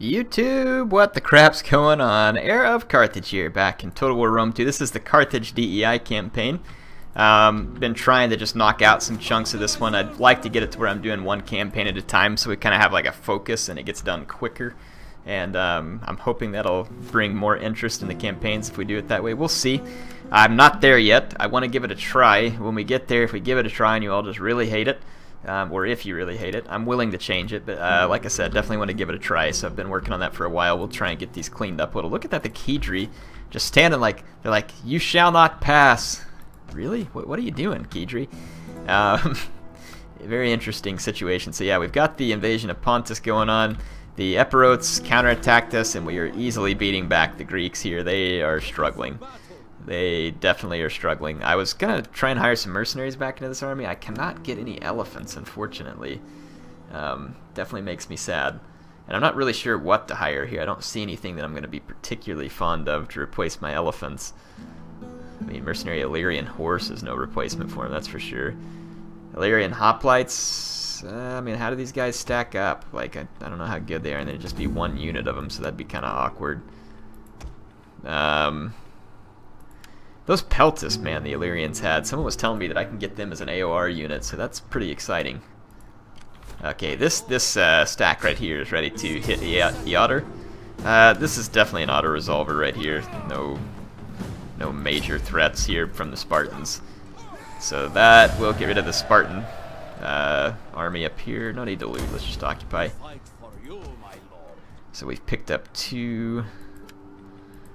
YouTube, what the crap's going on? HeirofCarthage here, back in Total War Rome 2. This is the Carthage DEI campaign. Been trying to just knock out some chunks of this one. I'd like to get it to where I'm doing one campaign at a time, so we kind of have like a focus and it gets done quicker. And I'm hoping that'll bring more interest in the campaigns if we do it that way. We'll see. I'm not there yet. I want to give it a try. When we get there, if we give it a try and you all just really hate it, or if you really hate it, I'm willing to change it, but like I said, definitely want to give it a try, so I've been working on that for a while. We'll try and get these cleaned up a little. Look at that, the Kedri just standing like, they're like, you shall not pass. Really? What are you doing, Kedri? Very interesting situation. So yeah, we've got the invasion of Pontus going on. The Epirotes counterattacked us, and we are easily beating back the Greeks here. They are struggling. They definitely are struggling. I was going to try and hire some mercenaries back into this army. I cannot get any elephants, unfortunately. Definitely makes me sad. And I'm not really sure what to hire here. I don't see anything that I'm going to be particularly fond of to replace my elephants. I mean, mercenary Illyrian horse is no replacement for him, that's for sure. Illyrian hoplites, I mean, how do these guys stack up? Like, I don't know how good they are, and there'd just be one unit of them, so that'd be kind of awkward. Those Peltis, man, the Illyrians had. Someone was telling me that I can get them as an AOR unit, so that's pretty exciting. Okay, this stack right here is ready to hit Eotter. This is definitely an auto-resolver right here. No major threats here from the Spartans. So that will get rid of the Spartan army up here. No need to loot, let's just occupy. So we've picked up two.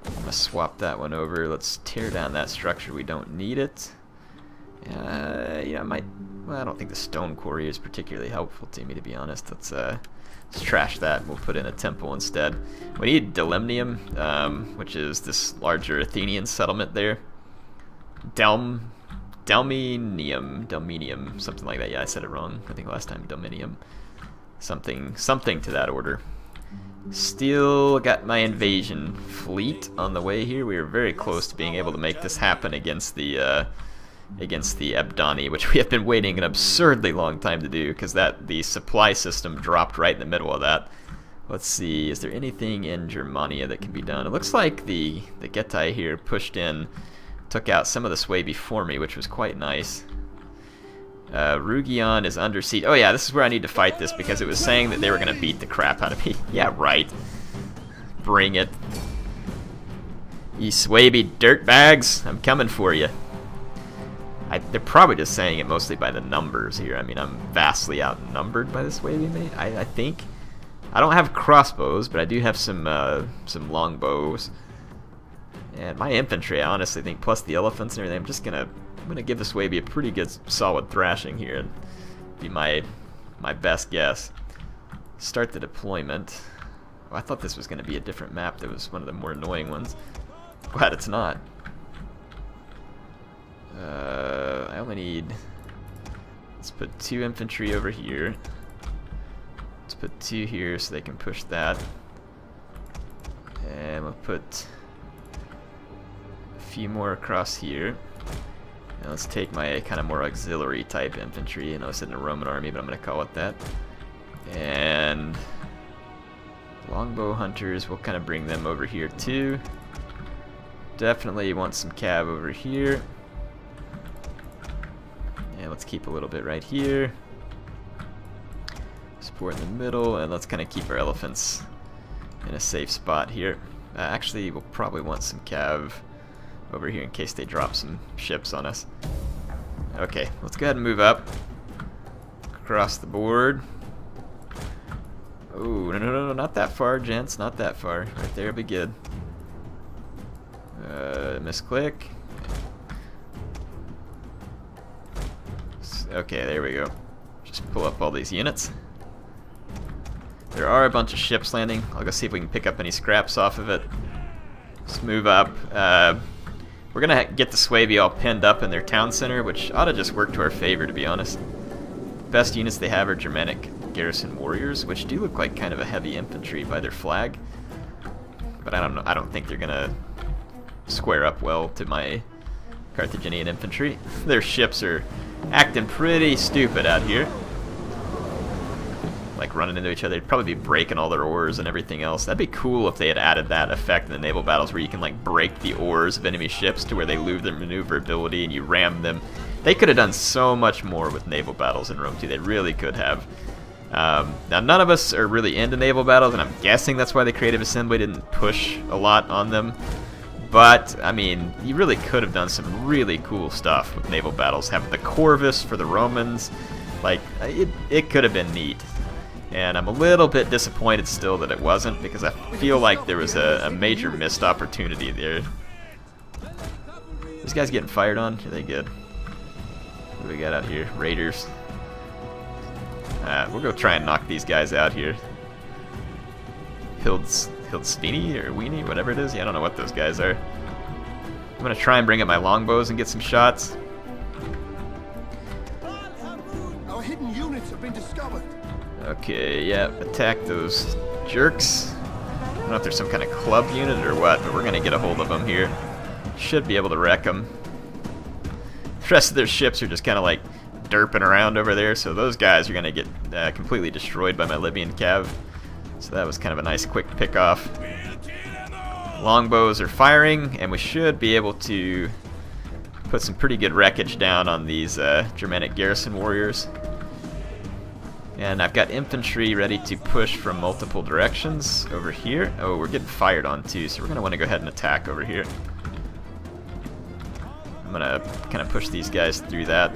I'm going to swap that one over. Let's tear down that structure. We don't need it. Yeah, well, I don't think the stone quarry is particularly helpful to me, to be honest. Let's trash that. We'll put in a temple instead. We need Delimnium, which is this larger Athenian settlement there. Delminium, something like that. Yeah, I said it wrong. I think last time Delminium. Something to that order. Still got my invasion fleet on the way here. We are very close to being able to make this happen against the Abdani, which we have been waiting an absurdly long time to do because the supply system dropped right in the middle of that. Let's see, is there anything in Germania that can be done? It looks like the Getai here pushed in, took out some of the Suebi for me, which was quite nice. Rugion is under siege. Oh yeah, this is where I need to fight this because it was saying that they were going to beat the crap out of me. Yeah, right. Bring it. You Suebi dirtbags, I'm coming for you. They're probably just saying it mostly by the numbers here. I mean, I'm vastly outnumbered by the Suebi, mate. I think. I don't have crossbows, but I do have some longbows. And my infantry, I honestly think, plus the elephants and everything, I'm gonna give the Suebi a pretty good solid thrashing here and be my best guess. Start the deployment. Oh, I thought this was gonna be a different map. That was one of the more annoying ones. Glad it's not. I only need. Let's put 2 infantry over here. Let's put 2 here so they can push that. And we'll put a few more across here. Now let's take my kind of more auxiliary type infantry. I know it's in the Roman army, but I'm going to call it that. And longbow hunters, we'll kind of bring them over here too. Definitely want some cav over here. And let's keep a little bit right here. Support in the middle, and let's kind of keep our elephants in a safe spot here. Actually, we'll probably want some cav over here in case they drop some ships on us. Okay, let's go ahead and move up across the board. Oh, no, not that far, gents, not that far. Right there will be good. Misclick. Okay, there we go. Just pull up all these units. There are a bunch of ships landing. I'll go see if we can pick up any scraps off of it. Let's move up. We're gonna get the Suebi all pinned up in their town center, which ought to just work to our favor, to be honest. The best units they have are Germanic garrison warriors, which do look like kind of a heavy infantry by their flag. But I don't know. I don't think they're gonna square up well to my Carthaginian infantry. Their ships are acting pretty stupid out here. like running into each other. They'd probably be breaking all their oars and everything else. That'd be cool if they had added that effect in the naval battles where you can like break the oars of enemy ships to where they lose their maneuverability and you ram them. They could have done so much more with naval battles in Rome 2. They really could have. Now, none of us are really into naval battles, and I'm guessing that's why the Creative Assembly didn't push a lot on them. But, I mean, you really could have done some really cool stuff with naval battles. Having the Corvus for the Romans, like, it could have been neat. And I'm a little bit disappointed still that it wasn't, because I feel like there was a major missed opportunity there. These guys getting fired on? Are they good? What do we got out here? Raiders. We'll go try and knock these guys out here. Hildspini or Weenie, whatever it is. Yeah, I don't know what those guys are. I'm gonna try and bring up my longbows and get some shots. Our hidden units have been discovered. Okay, yeah, attack those jerks. I don't know if there's some kind of club unit or what, but we're gonna get a hold of them here. Should be able to wreck them. The rest of their ships are just kind of like derping around over there, so those guys are going to get completely destroyed by my Libyan cav. So that was kind of a nice quick pick off. Longbows are firing, and we should be able to put some pretty good wreckage down on these Germanic garrison warriors. And I've got infantry ready to push from multiple directions over here. Oh, we're getting fired on too, so we're going to want to go ahead and attack over here. I'm gonna kind of push these guys through that.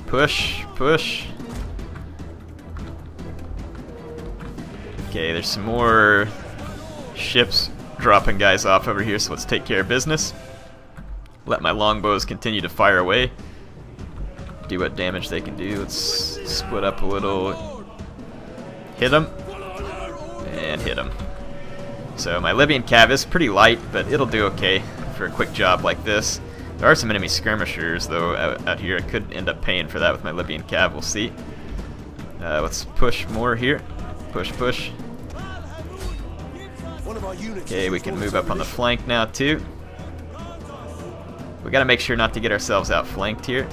Push, push. Okay, there's some more ships dropping guys off over here, so let's take care of business. Let my longbows continue to fire away. Do what damage they can do. Let's split up a little. Hit them. And hit them. So my Libyan cav is pretty light, but it'll do okay for a quick job like this. There are some enemy skirmishers though out here. I could end up paying for that with my Libyan cav, we'll see. Let's push more here. Push, push. Okay, we can move up on the flank now too. We gotta make sure not to get ourselves outflanked here.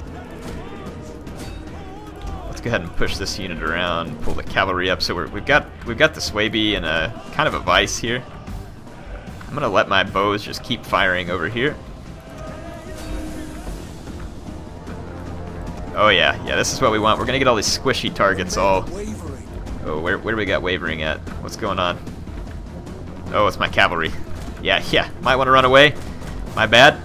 Let's go ahead and push this unit around, pull the cavalry up. So we've got the Suebi in a kind of a vice here. I'm gonna let my bows just keep firing over here. Oh yeah, this is what we want. We're gonna get all these squishy targets all. Oh, where do we got wavering at? What's going on? Oh, it's my cavalry. Yeah, might want to run away. My bad.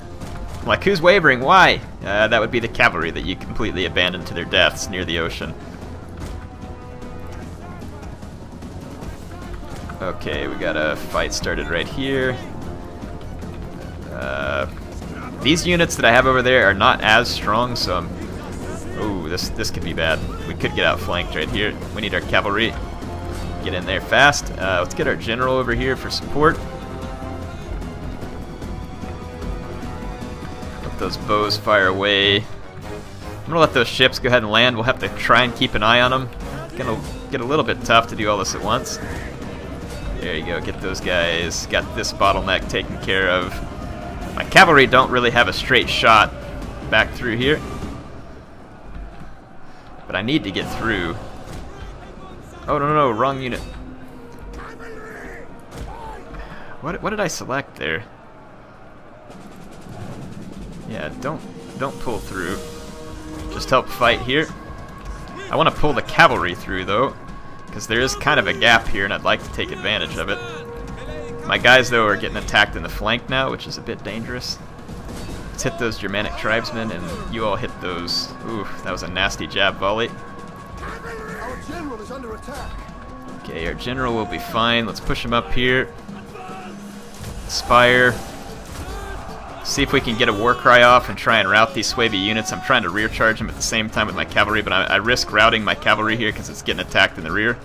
I'm like, who's wavering? Why? That would be the cavalry that you completely abandoned to their deaths near the ocean. Okay, we got a fight started right here. These units that I have over there are not as strong, so I'm... Ooh, this could be bad. We could get outflanked right here. We need our cavalry. Get in there fast. Let's get our general over here for support. Let those bows fire away. I'm gonna let those ships go ahead and land. We'll have to try and keep an eye on them. It's gonna get a little bit tough to do all this at once. There you go, get those guys. Got this bottleneck taken care of. My cavalry don't really have a straight shot back through here. But I need to get through. Oh, no, wrong unit. What did I select there? Yeah, don't pull through. Just help fight here. I want to pull the cavalry through, though, because there is kind of a gap here, and I'd like to take advantage of it. My guys, though, are getting attacked in the flank now, which is a bit dangerous. Let's hit those Germanic tribesmen, and you all hit those. Ooh, that was a nasty jab volley. Our general is under attack. Okay, our general will be fine. Let's push him up here. Inspire. See if we can get a war cry off and try and rout these Suebi units. I'm trying to rear charge them at the same time with my cavalry, but I risk routing my cavalry here because it's getting attacked in the rear.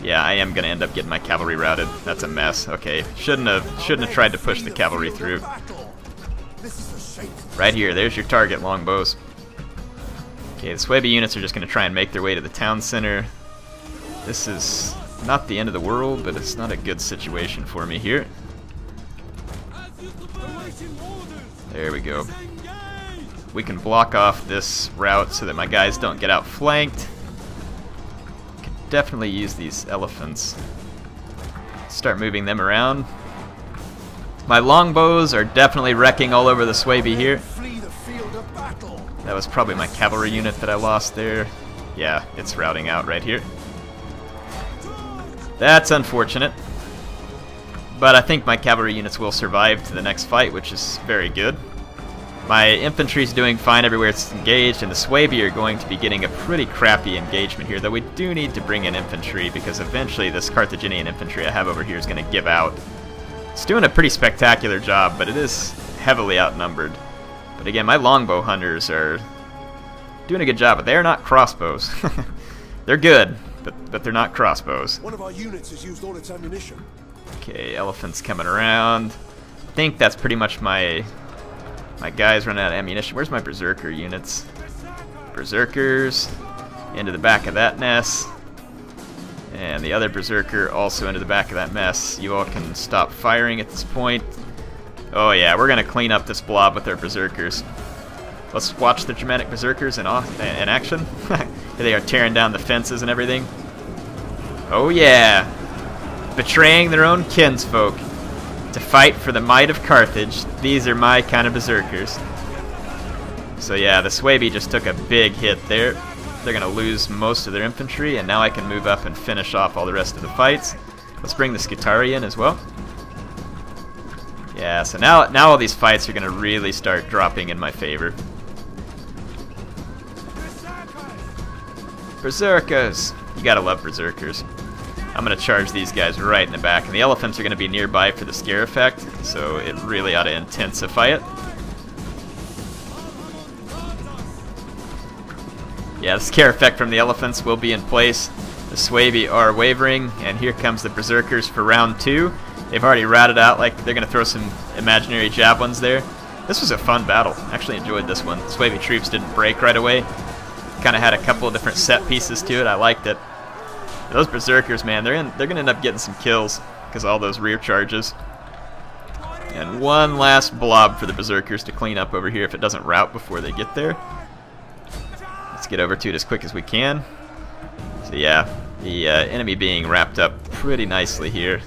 Yeah, I am going to end up getting my cavalry routed. That's a mess. Okay, shouldn't have tried to push the cavalry through. Right here, there's your target, longbows. Okay, the Suebi units are just going to try and make their way to the town center. This is not the end of the world, but it's not a good situation for me here. There we go. We can block off this route so that my guys don't get outflanked. definitely use these elephants. Start moving them around. My longbows are definitely wrecking all over the Suebi here. Flee the field of battle. That was probably my cavalry unit that I lost there. Yeah, it's routing out right here. That's unfortunate. But I think my cavalry units will survive to the next fight, which is very good. My infantry's doing fine everywhere it's engaged, and the Suebi are going to be getting a pretty crappy engagement here, though we do need to bring in infantry, because eventually this Carthaginian infantry I have over here is going to give out. It's doing a pretty spectacular job, but it is heavily outnumbered. But again, my longbow hunters are doing a good job, but they're not crossbows. They're good, but they're not crossbows. One of our units has used all its ammunition. Okay, elephants coming around. I think that's pretty much my guys running out of ammunition. Where's my berserker units? Berserkers into the back of that mess. And the other berserker also into the back of that mess. You all can stop firing at this point. Oh yeah, we're gonna clean up this blob with our berserkers. Let's watch the Germanic berserkers in action. They are tearing down the fences and everything. Oh yeah, betraying their own kinsfolk to fight for the might of Carthage. These are my kind of berserkers. So yeah, the Suebi just took a big hit there. They're going to lose most of their infantry, and now I can move up and finish off all the rest of the fights. Let's bring the Scutari in as well. Yeah, so now all these fights are going to really start dropping in my favor. Berserkers! You gotta love berserkers. I'm going to charge these guys right in the back, and the elephants are going to be nearby for the scare effect, so it really ought to intensify it. Yeah, the scare effect from the elephants will be in place. The Suebi are wavering, and here comes the berserkers for round 2. They've already routed out, like they're going to throw some imaginary javelins there. This was a fun battle. I actually enjoyed this one. The Suebi troops didn't break right away. Kind of had a couple of different set pieces to it. I liked it. Those berserkers, man, they're going to end up getting some kills because of all those rear charges. And one last blob for the berserkers to clean up over here if it doesn't rout before they get there. Let's get over to it as quick as we can. So yeah, the enemy being wrapped up pretty nicely here.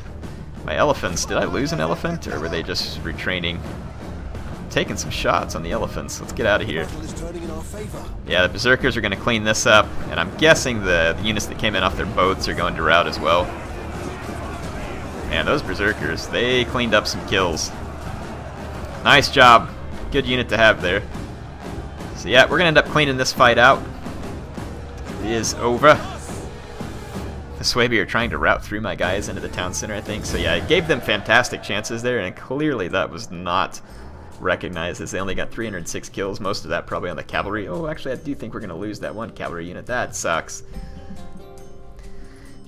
My elephants, did I lose an elephant or were they just retraining? I'm taking some shots on the elephants. Let's get out of here. Yeah, the berserkers are going to clean this up, and I'm guessing the units that came in off their boats are going to rout as well. And those berserkers, they cleaned up some kills. Nice job. Good unit to have there. So yeah, we're going to end up cleaning this fight out. It is over. The Suebi are trying to rout through my guys into the town center, I think. So yeah, I gave them fantastic chances there, and clearly that was not recognized as they only got 306 kills, most of that probably on the cavalry. Oh, actually, I do think we're going to lose that one cavalry unit. That sucks.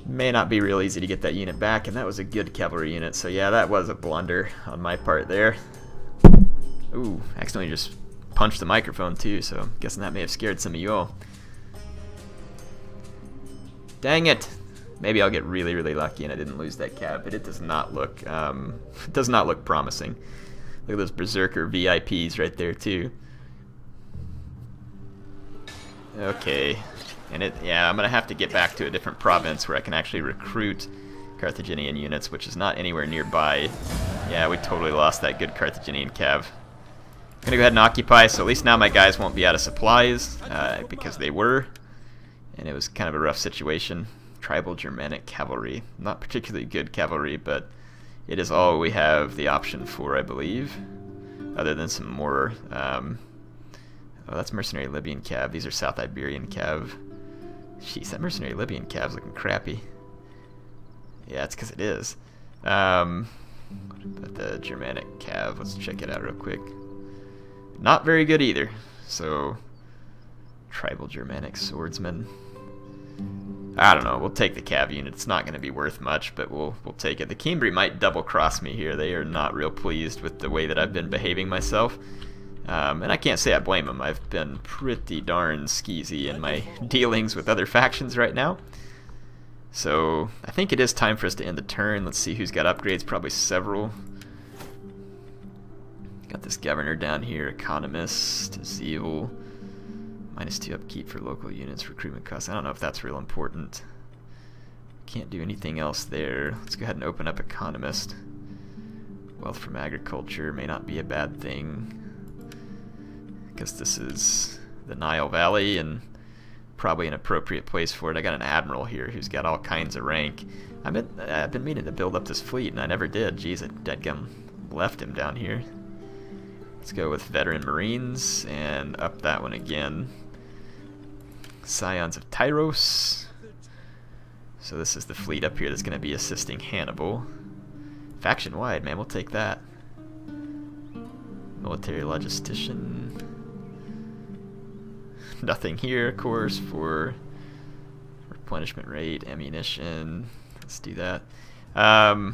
May not be real easy to get that unit back, and that was a good cavalry unit. So yeah, that was a blunder on my part there. Ooh, accidentally just punched the microphone too, so I'm guessing that may have scared some of you all. Dang it! Maybe I'll get really, really lucky and I didn't lose that cav, but it does not look promising. Look at those berserker VIPs right there too. Okay, and yeah, I'm gonna have to get back to a different province where I can actually recruit Carthaginian units, which is not anywhere nearby. Yeah, we totally lost that good Carthaginian cav. I'm gonna go ahead and occupy, so at least now my guys won't be out of supplies, because they were, and it was kind of a rough situation. Tribal Germanic cavalry, not particularly good cavalry, but it is all we have the option for, I believe, other than some more, oh, that's mercenary Libyan cav. These are South Iberian cav. Jeez, that mercenary Libyan cav's looking crappy. Yeah, it's because it is. What about the Germanic cav? Let's check it out real quick. Not very good either. So, tribal Germanic swordsman. I don't know. We'll take the cav unit. It's not going to be worth much, but we'll take it. The Cimbri might double cross me here. They are not real pleased with the way that I've been behaving myself. And I can't say I blame them. I've been pretty darn skeezy in my dealings with other factions right now. So I think it is time for us to end the turn. Let's see who's got upgrades. Probably several. Got this governor down here. Economist. Zeal. -2 upkeep for local units. Recruitment costs. I don't know if that's real important. can't do anything else there. Let's go ahead and open up Economist. Wealth from agriculture may not be a bad thing, because this is the Nile Valley and probably an appropriate place for it. I got an admiral here who's got all kinds of rank. I've been meaning to build up this fleet and I never did. Jeez, I deadgum left him down here. Let's go with veteran marines and up that one again. Scions of Tyros. So this is the fleet up here that's going to be assisting Hannibal. Faction wide, man, we'll take that. Military logistician. Nothing here, of course, for replenishment rate, ammunition. Let's do that. I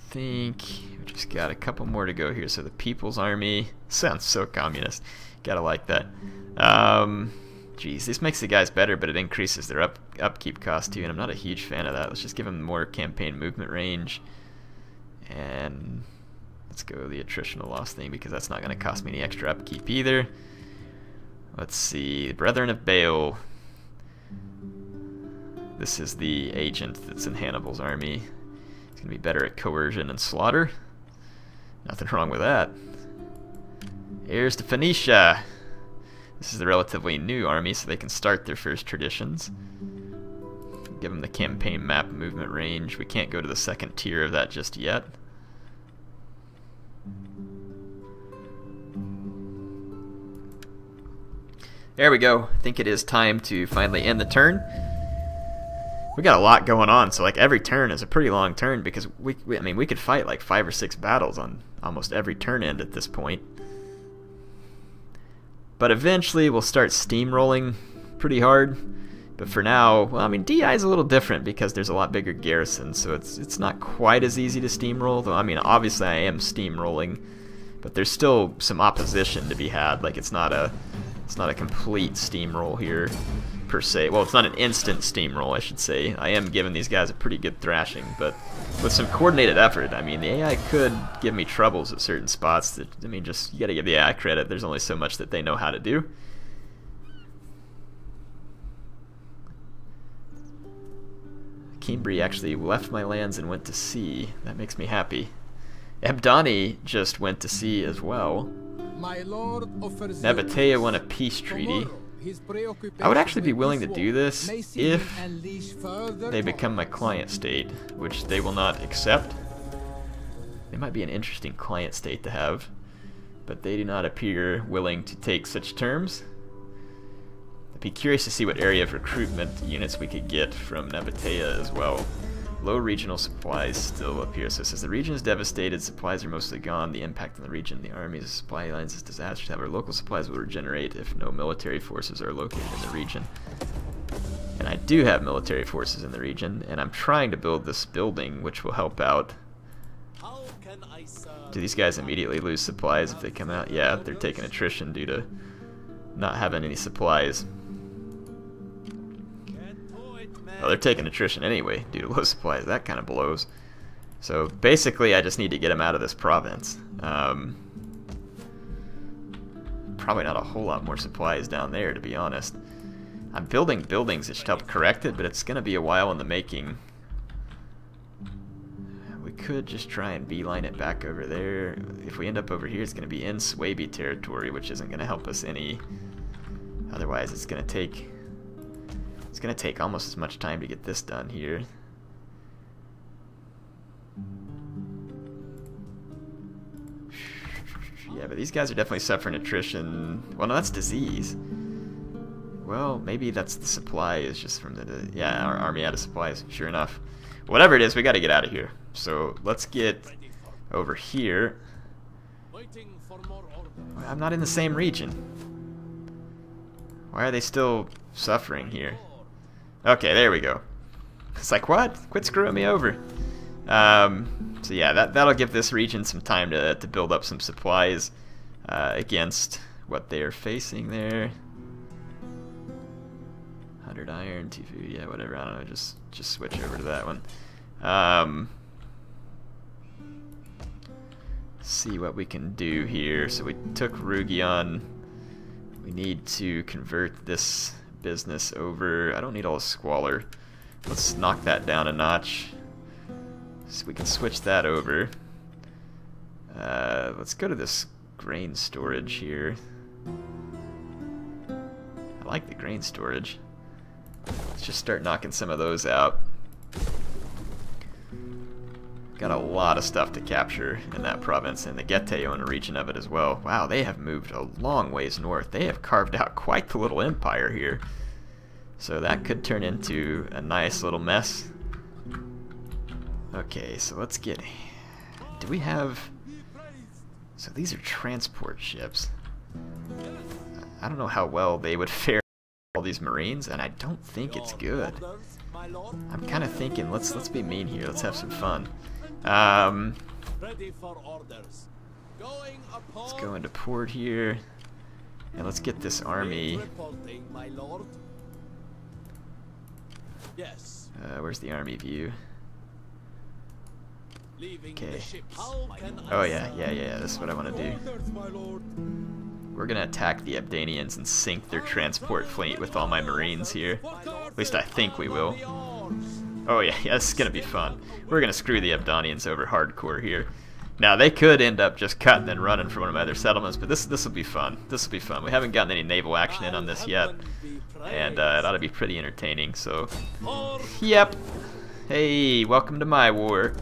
think we just got a couple more to go here. So the People's Army sounds so communist. Gotta like that. Geez, this makes the guys better, but it increases their upkeep cost too, and I'm not a huge fan of that. Let's just give them more campaign movement range, and let's go the attritional loss thing because that's not going to cost me any extra upkeep either. Let's see, the Brethren of Baal. This is the agent that's in Hannibal's army. He's going to be better at coercion and slaughter. Nothing wrong with that. Heirs to Phoenicia. This is the relatively new army, so they can start their first traditions. Give them the campaign map movement range. We can't go to the second tier of that just yet. There we go. I think it is time to finally end the turn. We got a lot going on, so like every turn is a pretty long turn because I mean we could fight like 5 or 6 battles on almost every turn end at this point. But eventually we'll start steamrolling pretty hard. But for now, well, I mean, DEI is a little different because there's a lot bigger garrison, so it's not quite as easy to steamroll. Though I mean, obviously I am steamrolling, but there's still some opposition to be had. Like it's not a complete steamroll here per se. Well, it's not an instant steamroll, I should say. I am giving these guys a pretty good thrashing, but with some coordinated effort. I mean, the AI could give me troubles at certain spots. That, I mean, just you got to give the AI credit. There's only so much that they know how to do. Cambry actually left my lands and went to sea. That makes me happy. Abdani just went to sea as well. Nabatea won a peace treaty. I would actually be willing to do this if they become my client state, which they will not accept. They might be an interesting client state to have, but they do not appear willing to take such terms. I'd be curious to see what area of recruitment units we could get from Nabatea as well. Low regional supplies still up here. So it says the region is devastated, supplies are mostly gone, the impact on the region, the army's supply lines is disastrous. However, local supplies will regenerate if no military forces are located in the region. And I do have military forces in the region, and I'm trying to build this building, which will help out. Do these guys immediately lose supplies if they come out? Yeah, they're taking attrition due to not having any supplies. Oh, they're taking attrition anyway due to low supplies. That kind of blows. So basically, I just need to get them out of this province. Probably not a whole lot more supplies down there, to be honest. I'm building buildings that should help correct it, but it's going to be a while in the making. We could just try and beeline it back over there. If we end up over here, it's going to be in Suebi territory, which isn't going to help us any. Otherwise, it's going to take almost as much time to get this done here. Yeah, but these guys are definitely suffering attrition. Well, no, that's disease. Well, maybe that's the supply is just from the... Yeah, our army out of supplies, sure enough. Whatever it is, we got to get out of here. So let's get over here. I'm not in the same region. Why are they still suffering here? Okay, there we go. It's like, what? Quit screwing me over. So yeah, that'll give this region some time to build up some supplies against what they are facing there. 100 iron, 2 food, yeah, whatever. I don't know. Just switch over to that one. See what we can do here. So we took Rugion. We need to convert this business over. I don't need all the squalor. Let's knock that down a notch. So we can switch that over. Let's go to this grain storage here. I like the grain storage. Let's just start knocking some of those out. Got a lot of stuff to capture in that province, and the Getae own a region of it as well. Wow, they have moved a long ways north. They have carved out quite the little empire here. So that could turn into a nice little mess. Okay, so let's get... Do we have... So these are transport ships. I don't know how well they would fare all these Marines, and I don't think it's good. I'm kind of thinking, let's be mean here. Let's have some fun. Let's go into port here, and let's get this army. Where's the army view? Okay. Oh yeah, this is what I want to do. We're gonna attack the Abdanians and sink their transport fleet with all my Marines here. At least I think we will. Oh yeah, this is gonna be fun. We're gonna screw the Abdanians over hardcore here. Now they could end up just cutting and running for one of my other settlements, but this will be fun. This will be fun. We haven't gotten any naval action in on this yet, and it ought to be pretty entertaining. So, yep. Hey, welcome to my war.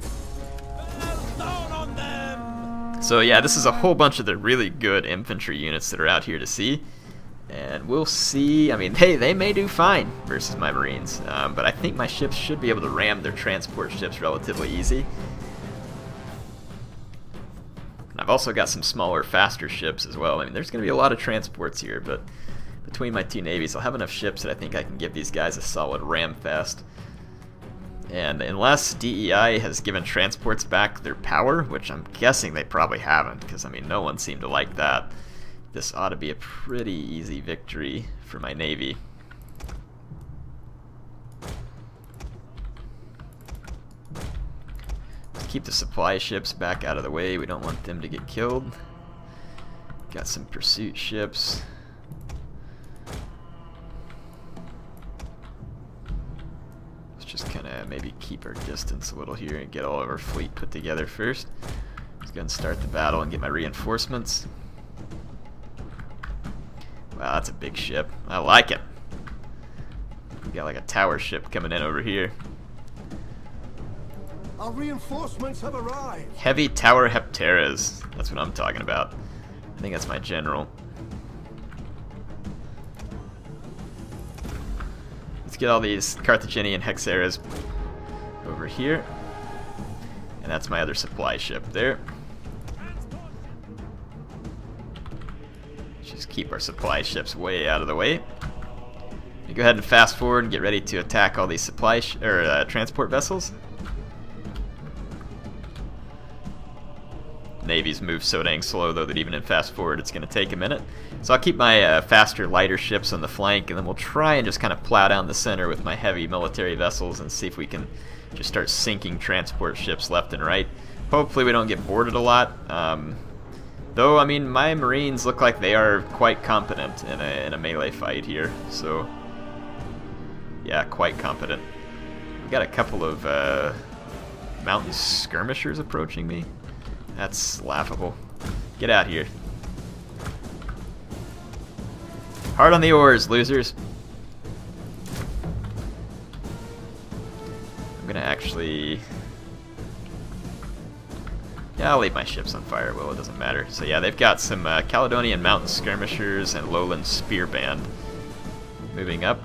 So yeah, this is a whole bunch of the really good infantry units that are out here to see. And we'll see. I mean, hey, they may do fine versus my Marines. But I think my ships should be able to ram their transport ships relatively easy. And I've also got some smaller, faster ships as well. I mean, there's going to be a lot of transports here, but between my two navies, I'll have enough ships that I think I can give these guys a solid ram fest. And unless DEI has given transports back their power, which I'm guessing they probably haven't, because I mean no one seemed to like that, this ought to be a pretty easy victory for my navy. Let's keep the supply ships back out of the way. We don't want them to get killed. Got some pursuit ships. Just kind of maybe keep our distance a little here and get all of our fleet put together first. Let's go and start the battle and get my reinforcements. Wow, that's a big ship. I like it. We got like a tower ship coming in over here. Our reinforcements have arrived. Heavy tower hepteras. That's what I'm talking about. I think that's my general. Get all these Carthaginian hexeras over here, and that's my other supply ship there. Just keep our supply ships way out of the way. We go ahead and fast forward and get ready to attack all these supply transport vessels. Navies move so dang slow though that even in fast forward it's going to take a minute. So I'll keep my faster, lighter ships on the flank, and then we'll try and just kind of plow down the center with my heavy military vessels and see if we can just start sinking transport ships left and right. Hopefully we don't get boarded a lot. Though, I mean, my Marines look like they are quite competent in a melee fight here. So, yeah, quite competent. We got a couple of mountain skirmishers approaching me. That's laughable. Get out here. Hard on the oars, losers. I'm gonna actually... Yeah, I'll leave my ships on fire. Well, it doesn't matter. So yeah, they've got some Caledonian mountain skirmishers and lowland spear band moving up.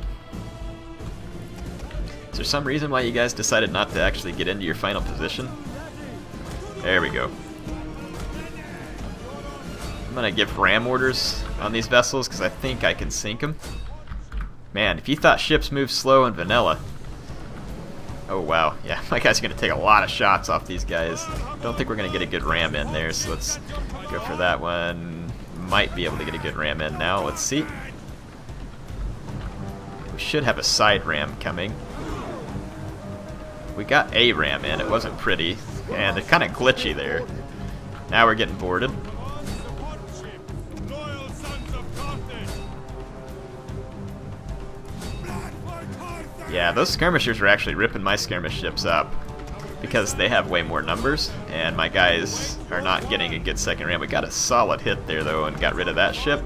Is there some reason why you guys decided not to actually get into your final position? There we go. I'm gonna give ram orders on these vessels because I think I can sink them. Man, if you thought ships move slow in vanilla. Oh wow, yeah, my guy's gonna take a lot of shots off these guys. Don't think we're gonna get a good ram in there, so let's go for that one. Might be able to get a good ram in now. Let's see. We should have a side ram coming. We got a ram in. It wasn't pretty, and it's kind of glitchy there. Now we're getting boarded. Yeah, those skirmishers are actually ripping my skirmish ships up because they have way more numbers, and my guys are not getting a good second ram. We got a solid hit there, though, and got rid of that ship.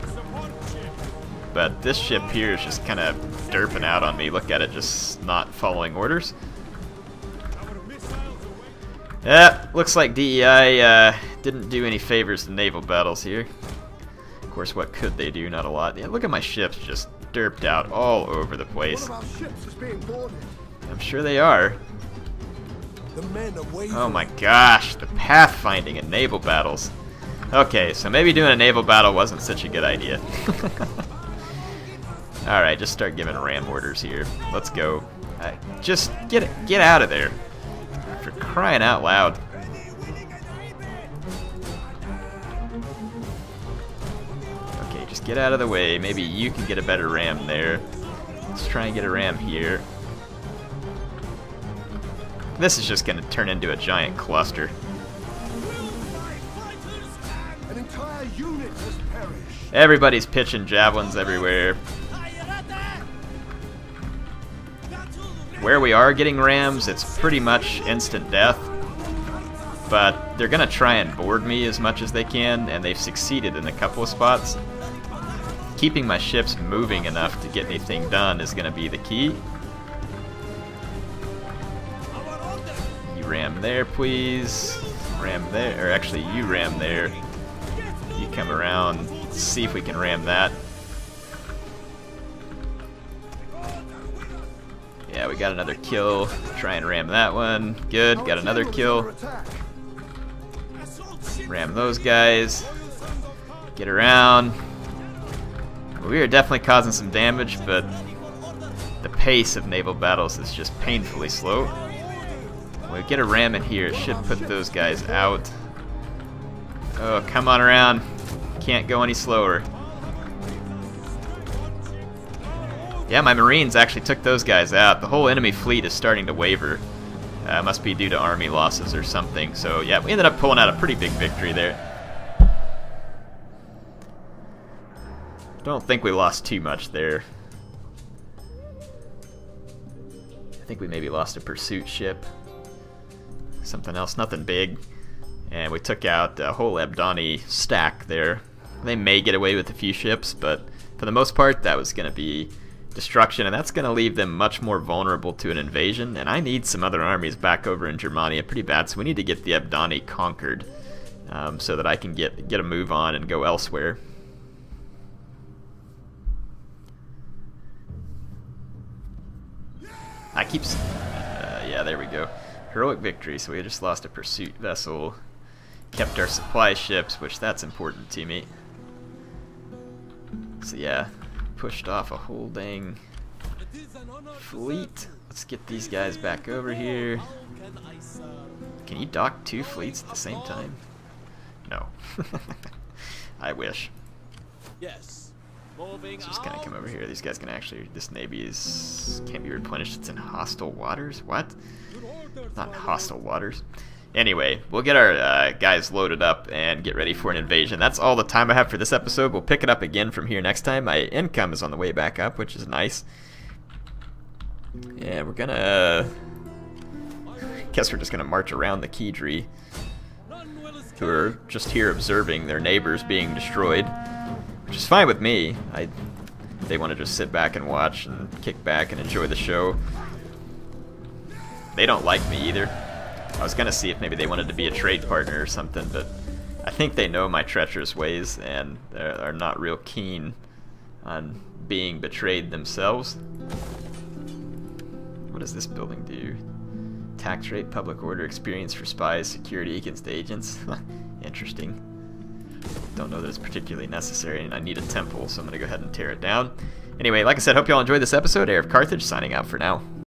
But this ship here is just kind of derping out on me. Look at it, just not following orders. Yeah, looks like DEI didn't do any favors to naval battles here. Of course, what could they do? Not a lot. Yeah, look at my ships just derped out all over the place. One of our ships is being boarded. I'm sure they are. The men are waiting. Oh my gosh, the pathfinding in naval battles. Okay, so maybe doing a naval battle wasn't such a good idea. Alright, just start giving ram orders here. Let's go. Just get out of there. For crying out loud. Okay, just get out of the way. Maybe you can get a better ram there. Let's try and get a ram here. This is just going to turn into a giant cluster. An entire unit has perished. Everybody's pitching javelins everywhere. Where we are getting rams, it's pretty much instant death. But they're going to try and board me as much as they can, and they've succeeded in a couple of spots. Keeping my ships moving enough to get anything done is going to be the key. Ram there, please. Ram there, or actually you ram there. You come around, see if we can ram that. Yeah, we got another kill. Try and ram that one. Good, got another kill. Ram those guys. Get around. We are definitely causing some damage, but the pace of naval battles is just painfully slow. We get a ram in here, it should put those guys out. Oh, come on around. Can't go any slower. Yeah, my Marines actually took those guys out. The whole enemy fleet is starting to waver. Must be due to army losses or something. So yeah, we ended up pulling out a pretty big victory there. Don't think we lost too much there. I think we maybe lost a pursuit ship. Something else, nothing big. And we took out a whole Abdani stack there. They may get away with a few ships, but for the most part that was going to be destruction, and that's going to leave them much more vulnerable to an invasion. And I need some other armies back over in Germania pretty bad, so we need to get the Abdani conquered so that I can get a move on and go elsewhere. I keep... yeah, there we go. Heroic victory, so we just lost a pursuit vessel. Kept our supply ships, which that's important to me. So yeah, pushed off a whole dang fleet. Let's get these guys back over here. Can you dock 2 fleets at the same time? No. I wish. Yes. Let's just kind of come over here. These guys can actually... This navy can't be replenished. It's in hostile waters? What? Not in hostile waters. Anyway, we'll get our guys loaded up and get ready for an invasion. That's all the time I have for this episode. We'll pick it up again from here next time. My income is on the way back up, which is nice. Yeah, we're gonna... guess we're just gonna march around the Kedri, who are just here observing their neighbors being destroyed. Which is fine with me. They want to just sit back and watch and kick back and enjoy the show. They don't like me either. I was going to see if maybe they wanted to be a trade partner or something, but I think they know my treacherous ways and are not real keen on being betrayed themselves. What does this building do? Tax rate, public order, experience for spies, security against agents. Interesting. Don't know that it's particularly necessary, and I need a temple, so I'm going to go ahead and tear it down. Anyway, like I said, hope you all enjoyed this episode. HeirofCarthage signing out for now.